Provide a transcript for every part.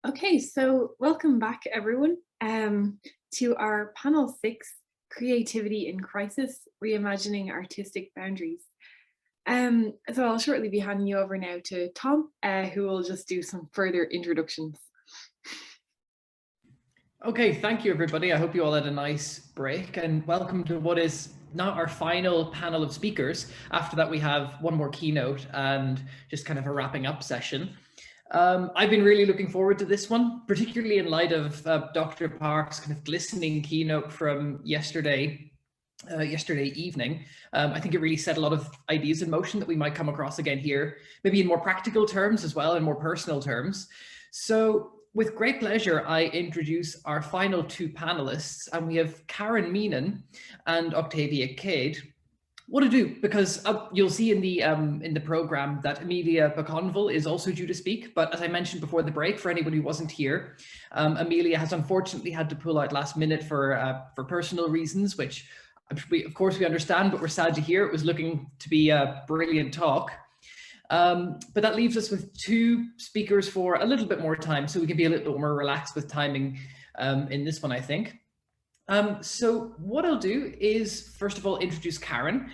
Okay, so welcome back everyone to our panel 6, Creativity in Crisis, Reimagining Artistic Boundaries. So I'll shortly be handing you over now to Tom, who will just do some further introductions. Okay, thank you everybody. I hope you all had a nice break and welcome to what is now our final panel of speakers. After that we have one more keynote and just kind of a wrapping up session. I've been really looking forward to this one, particularly in light of Dr. Park's kind of glistening keynote from yesterday evening. I think it really set a lot of ideas in motion that we might come across again here, maybe in more practical terms as well, in more personal terms. So with great pleasure, I introduce our final 2 panelists, and we have Karen Meenan and Octavia Cade. What to do, because you'll see in the program that Amelia Baconville is also due to speak, but as I mentioned before the break, for anyone who wasn't here, Amelia has unfortunately had to pull out last minute for personal reasons, which of course we understand, but we're sad to hear. It was looking to be a brilliant talk. But that leaves us with 2 speakers for a little bit more time, so we can be a little bit more relaxed with timing in this one, I think. So what I'll do is, first of all, introduce Karen.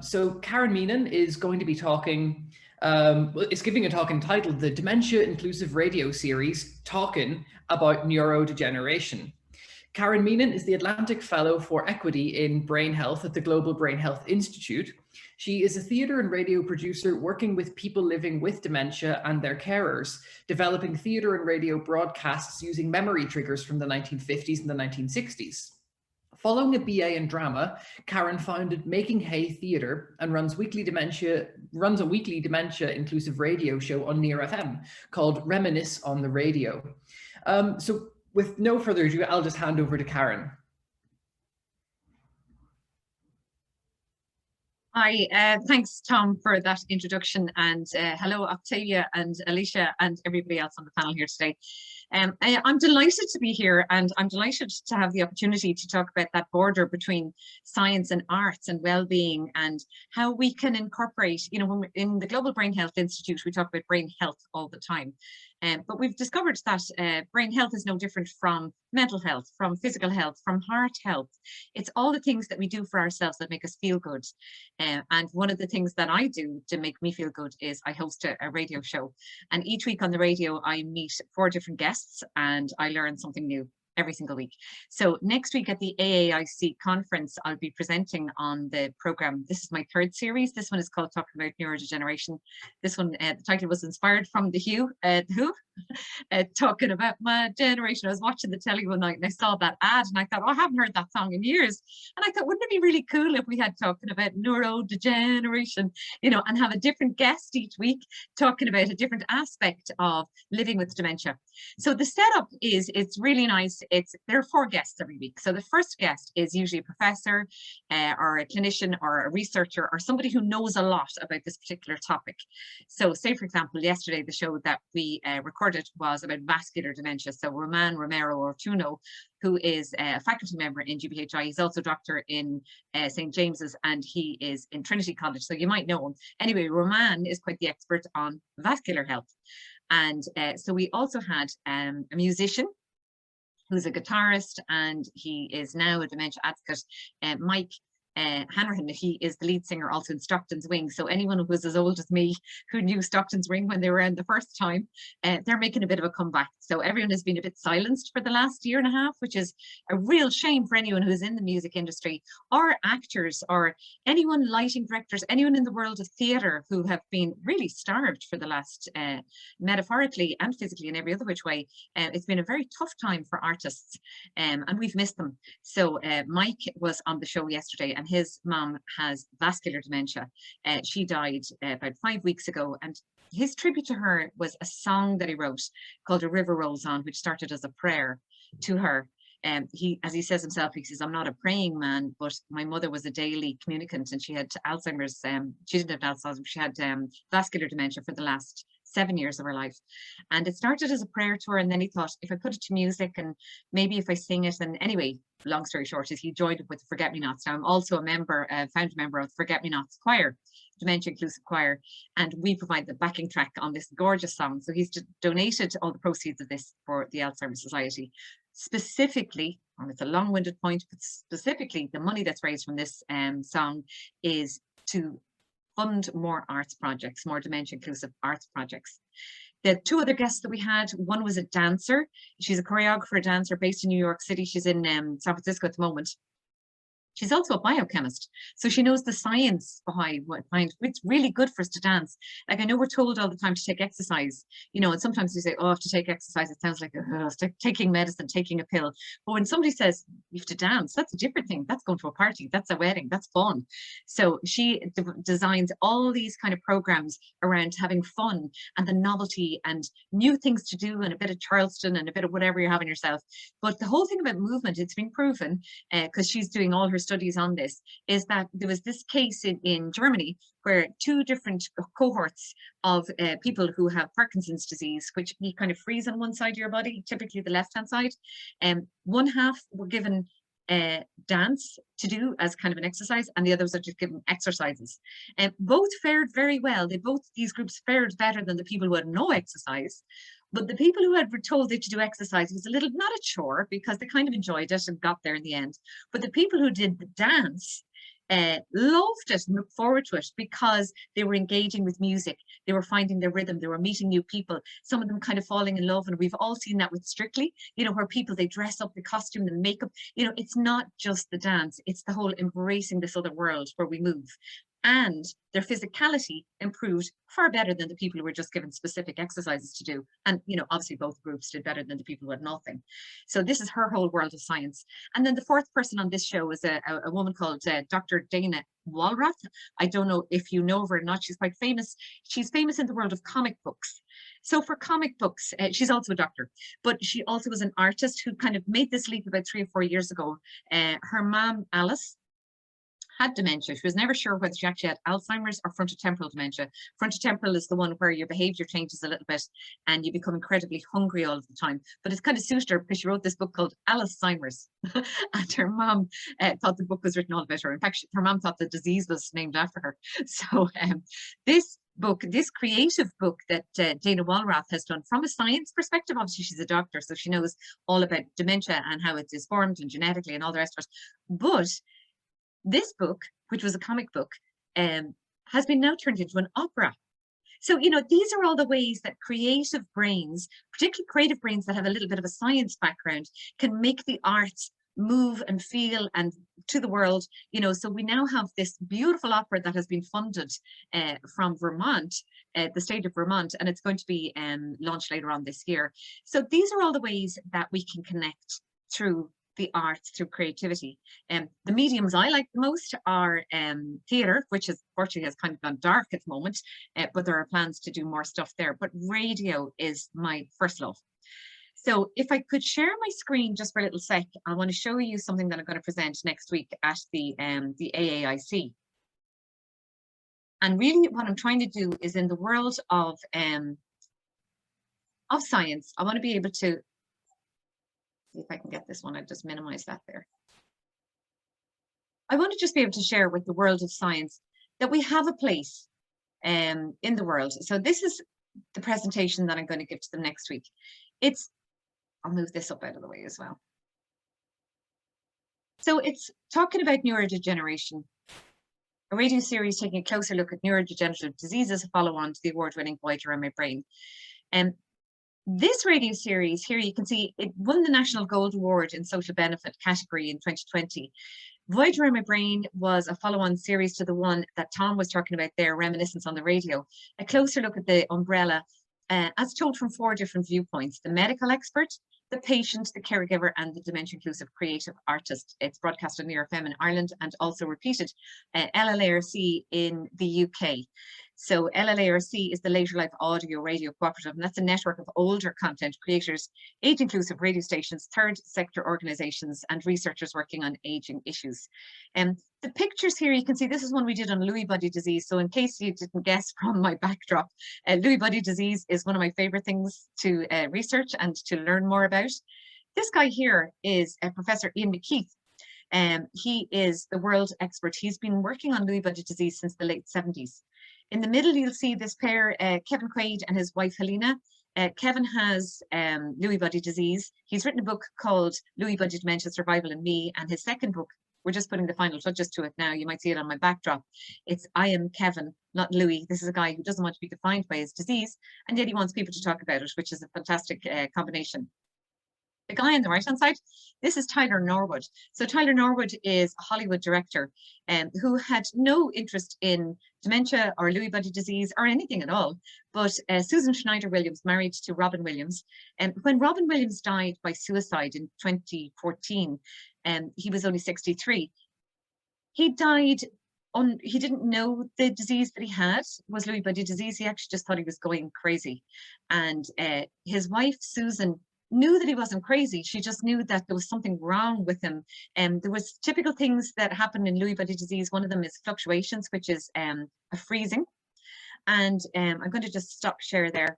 So Karen Meenan is going to be talking, is giving a talk entitled the Dementia-Inclusive radio series, Talkin About Neurodegeneration. Karen Meenan is the Atlantic Fellow for Equity in Brain Health at the Global Brain Health Institute. She is a theatre and radio producer working with people living with dementia and their carers, developing theatre and radio broadcasts using memory triggers from the 1950s and the 1960s. Following a BA in drama, Karen founded Making Hay Theatre and runs a weekly dementia-inclusive radio show on NearFM called Reminisce on the Radio. So with no further ado, I'll just hand over to Karen. Hi, thanks Tom for that introduction, and hello Octavia and Alicia and everybody else on the panel here today. I'm delighted to be here, and I'm delighted to have the opportunity to talk about that border between science and arts and well-being, and how we can incorporate, you know, when we're in the Global Brain Health Institute, we talk about brain health all the time. But we've discovered that brain health is no different from mental health, from physical health, from heart health. It's all the things that we do for ourselves that make us feel good. And one of the things that I do to make me feel good is I host a radio show. And each week on the radio, I meet 4 different guests and I learn something new every single week. So next week at the AAIC conference, I'll be presenting on the program. This is my 3rd series. This one is called Talking About Neurodegeneration. This one, the title was inspired from The Who, Talking About My Generation. I was watching the telly one night and I saw that ad and I thought, oh, I haven't heard that song in years. And I thought, wouldn't it be really cool if we had Talking About Neurodegeneration, you know, and have a different guest each week talking about a different aspect of living with dementia. So the setup is, it's really nice. There are 4 guests every week. So the first guest is usually a professor or a clinician or a researcher or somebody who knows a lot about this particular topic. So say, for example, yesterday, the show that we recorded was about vascular dementia. So Roman Romero Ortuno, who is a faculty member in GBHI, he's also a doctor in St. James's, and he is in Trinity College. So you might know him. Anyway, Roman is quite the expert on vascular health. And so we also had a musician who's a guitarist, and he is now a dementia advocate, Mike Hanrahan. He is the lead singer also in Stockton's Wing. So anyone who was as old as me who knew Stockton's Wing when they were in the first time, they're making a bit of a comeback. So everyone has been a bit silenced for the last year and a half, which is a real shame for anyone who's in the music industry, or actors, or anyone, lighting directors, anyone in the world of theatre who have been really starved for the last, metaphorically and physically in every other which way. It's been a very tough time for artists, and we've missed them. So Mike was on the show yesterday, and his mom has vascular dementia. She died about 5 weeks ago, and his tribute to her was a song that he wrote called A River Rolls On, which started as a prayer to her. He, as he says himself, he says, I'm not a praying man, but my mother was a daily communicant, and she had Alzheimer's. She didn't have Alzheimer's, she had vascular dementia for the last 7 years of her life. And it started as a prayer to her, and then he thought, if I put it to music and maybe if I sing it, and anyway, long story short is he joined it with the Forget Me Nots. Now I'm also a member, founding member of Forget Me Nots Choir. Dementia-Inclusive choir, and we provide the backing track on this gorgeous song. So he's donated all the proceeds of this for the Alzheimer's Society. Specifically, and it's a long-winded point, but specifically the money that's raised from this song is to fund more arts projects, more dementia-inclusive arts projects. The two other guests that we had, one was a dancer. She's a choreographer, dancer based in New York City. She's in San Francisco at the moment. She's also a biochemist, so she knows the science behind it's really good for us to dance. Like, I know we're told all the time to take exercise, you know, and sometimes we say, oh, I have to take exercise, it sounds like it's like taking medicine, taking a pill. But when somebody says you have to dance, that's a different thing. That's going to a party, that's a wedding, that's fun. So she designs all these kind of programs around having fun and the novelty and new things to do, and a bit of Charleston and a bit of whatever you're having yourself. But the whole thing about movement, it's been proven, because she's doing all her studies on this, is that there was this case in Germany where two different cohorts of people who have Parkinson's disease, which you kind of freeze on one side of your body, typically the left-hand side, one half were given dance to do as kind of an exercise, and the others are just given exercises. And both fared very well. These groups fared better than the people who had no exercise. But the people who had were told they to do exercise was a little, not a chore, because they kind of enjoyed it and got there in the end. But the people who did the dance loved it and looked forward to it, because they were engaging with music, they were finding their rhythm, they were meeting new people, some of them kind of falling in love. And we've all seen that with Strictly, you know, where people, they dress up, the costume, the makeup, you know, it's not just the dance, it's the whole embracing this other world where we move. And their physicality improved far better than the people who were just given specific exercises to do. And, you know, obviously both groups did better than the people who had nothing. So this is her whole world of science. And then the fourth person on this show is a woman called Dr. Dana Walroth. I don't know if you know her or not. She's quite famous. She's famous in the world of comic books. So for comic books, she's also a doctor, but she also was an artist who kind of made this leap about 3 or 4 years ago. Her mom, Alice, had dementia. She was never sure whether she actually had Alzheimer's or frontotemporal dementia. Frontotemporal is the one where your behavior changes a little bit and you become incredibly hungry all of the time. But it's kind of suited her because she wrote this book called Alzheimer's. And her mom thought the book was written all about her. In fact, her mom thought the disease was named after her. So this book, this creative book that Dana Walroth has done from a science perspective, obviously she's a doctor, so she knows all about dementia and how it is formed and genetically and all the rest of it. But this book, which was a comic book, has been now turned into an opera. So, you know, these are all the ways that creative brains, particularly creative brains that have a little bit of a science background, can make the arts move and feel and to the world, you know. So we now have this beautiful opera that has been funded from Vermont, the state of Vermont, and it's going to be launched later on this year. So these are all the ways that we can connect through the arts, through creativity. The mediums I like the most are theatre, which is unfortunately has kind of gone dark at the moment, but there are plans to do more stuff there. But radio is my first love. So if I could share my screen just for a little sec, I want to show you something that I'm going to present next week at the AAIC. And really what I'm trying to do is, in the world of science, I want to be able to, see if I can get this one, I just minimize that there. I want to just be able to share with the world of science that we have a place in the world. So this is the presentation that I'm going to give to them next week. I'll move this up out of the way as well. So it's talking about neurodegeneration, a radio series taking a closer look at neurodegenerative diseases, a follow-on to the award-winning Voyage Around My Brain. This radio series here, you can see it won the National Gold Award in Social Benefit category in 2020. Voyage Around My Brain was a follow-on series to the one that Tom was talking about there, Reminiscence on the Radio. A closer look at the umbrella as told from 4 different viewpoints: the medical expert, the patient, the caregiver, and the dementia-inclusive creative artist. It's broadcast on NearFM in Ireland and also repeated LLARC in the UK. So LLARC is the Later Life Audio Radio Co-operative, and that's a network of older content creators, age-inclusive radio stations, third sector organisations, and researchers working on ageing issues. The pictures here, you can see this is one we did on Lewy Body Disease. So in case you didn't guess from my backdrop, Lewy Body Disease is one of my favourite things to research and to learn more about. This guy here is Professor Ian McKeith. He is the world expert. He's been working on Lewy body disease since the late 70s. In the middle, you'll see this pair, Kevin Quaid and his wife, Helena. Kevin has Lewy body disease. He's written a book called Lewy Body Dementia, Survival and Me, and his second book, we're just putting the final touches to it now. You might see it on my backdrop. It's I Am Kevin, Not Lewy. This is a guy who doesn't want to be defined by his disease, and yet he wants people to talk about it, which is a fantastic combination. The guy on the right-hand side, this is Tyler Norwood. So Tyler Norwood is a Hollywood director who had no interest in dementia or Lewy body disease or anything at all. But Susan Schneider-Williams, married to Robin Williams, and when Robin Williams died by suicide in 2014, he was only 63. He died he didn't know the disease that he had was Lewy body disease. He actually just thought he was going crazy. And his wife, Susan, knew that he wasn't crazy. She just knew that there was something wrong with him. And there was typical things that happen in Lewy body disease. One of them is fluctuations, which is a freezing. And I'm going to just stop share there.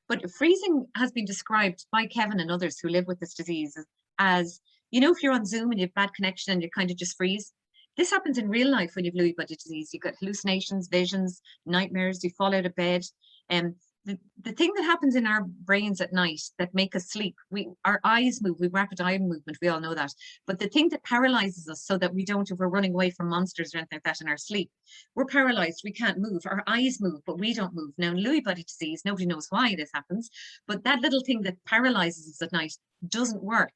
But freezing has been described by Kevin and others who live with this disease as, you know, if you're on Zoom and you have bad connection and you kind of just freeze. This happens in real life when you have Lewy body disease. You get hallucinations, visions, nightmares, you fall out of bed. The thing that happens in our brains at night that make us sleep, our eyes move, we have rapid eye movement, we all know that. But the thing that paralyzes us so that we don't, if we're running away from monsters or anything like that in our sleep, we're paralyzed, we can't move, our eyes move, but we don't move. Now in Lewy body disease, nobody knows why this happens, but that little thing that paralyzes us at night doesn't work.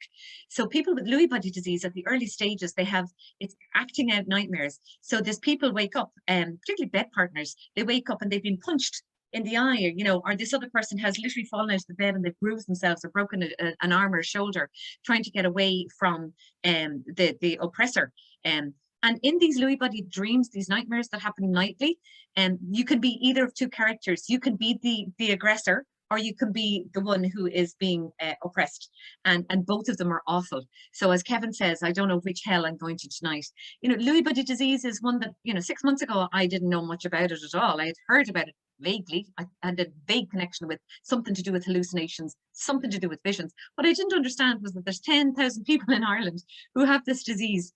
So people with Lewy body disease at the early stages, it's acting out nightmares. So there's people wake up, particularly bed partners, they wake up and they've been punched in the eye, or this other person has literally fallen out of the bed and they've bruised themselves or broken an arm or a shoulder, trying to get away from the oppressor. And in these Lewy body dreams, these nightmares that happen nightly, you can be either of two characters. You can be the aggressor, or you can be the one who is being oppressed. And both of them are awful. So as Kevin says, I don't know which hell I'm going to tonight. Lewy body disease is one that, 6 months ago, I didn't know much about it at all. I had heard about it vaguely. I had a vague connection with something to do with hallucinations, something to do with visions. What I didn't understand was that there's 10,000 people in Ireland who have this disease,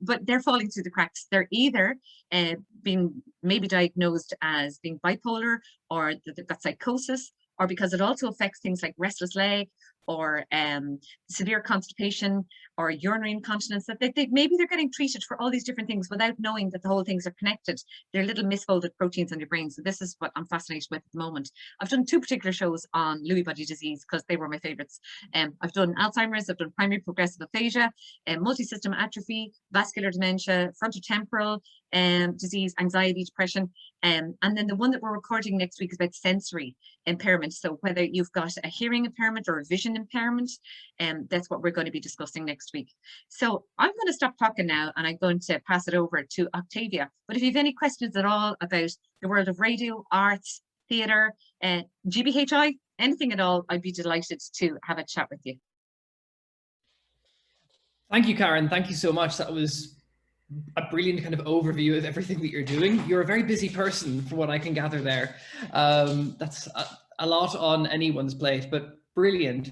but they're falling through the cracks. They're either being maybe diagnosed as being bipolar, or that they've got psychosis, or because it also affects things like restless leg, or severe constipation, or urinary incontinence, that maybe they're getting treated for all these different things without knowing that the whole things are connected. They're little misfolded proteins in your brain. So this is what I'm fascinated with at the moment. I've done 2 particular shows on Lewy body disease because they were my favorites. I've done Alzheimer's, I've done primary progressive aphasia, multi-system atrophy, vascular dementia, frontotemporal disease, anxiety, depression. And then the one that we're recording next week is about sensory impairment. So whether you've got a hearing impairment or a vision impairment, that's what we're going to be discussing next week. So I'm going to stop talking now, and I'm going to pass it over to Octavia. But if you have any questions at all about the world of radio, arts, theatre, GBHI, anything at all, I'd be delighted to have a chat with you. Thank you, Karen. Thank you so much. That was a brilliant kind of overview of everything that you're doing. You're a very busy person, from what I can gather there. That's a lot on anyone's plate, but brilliant.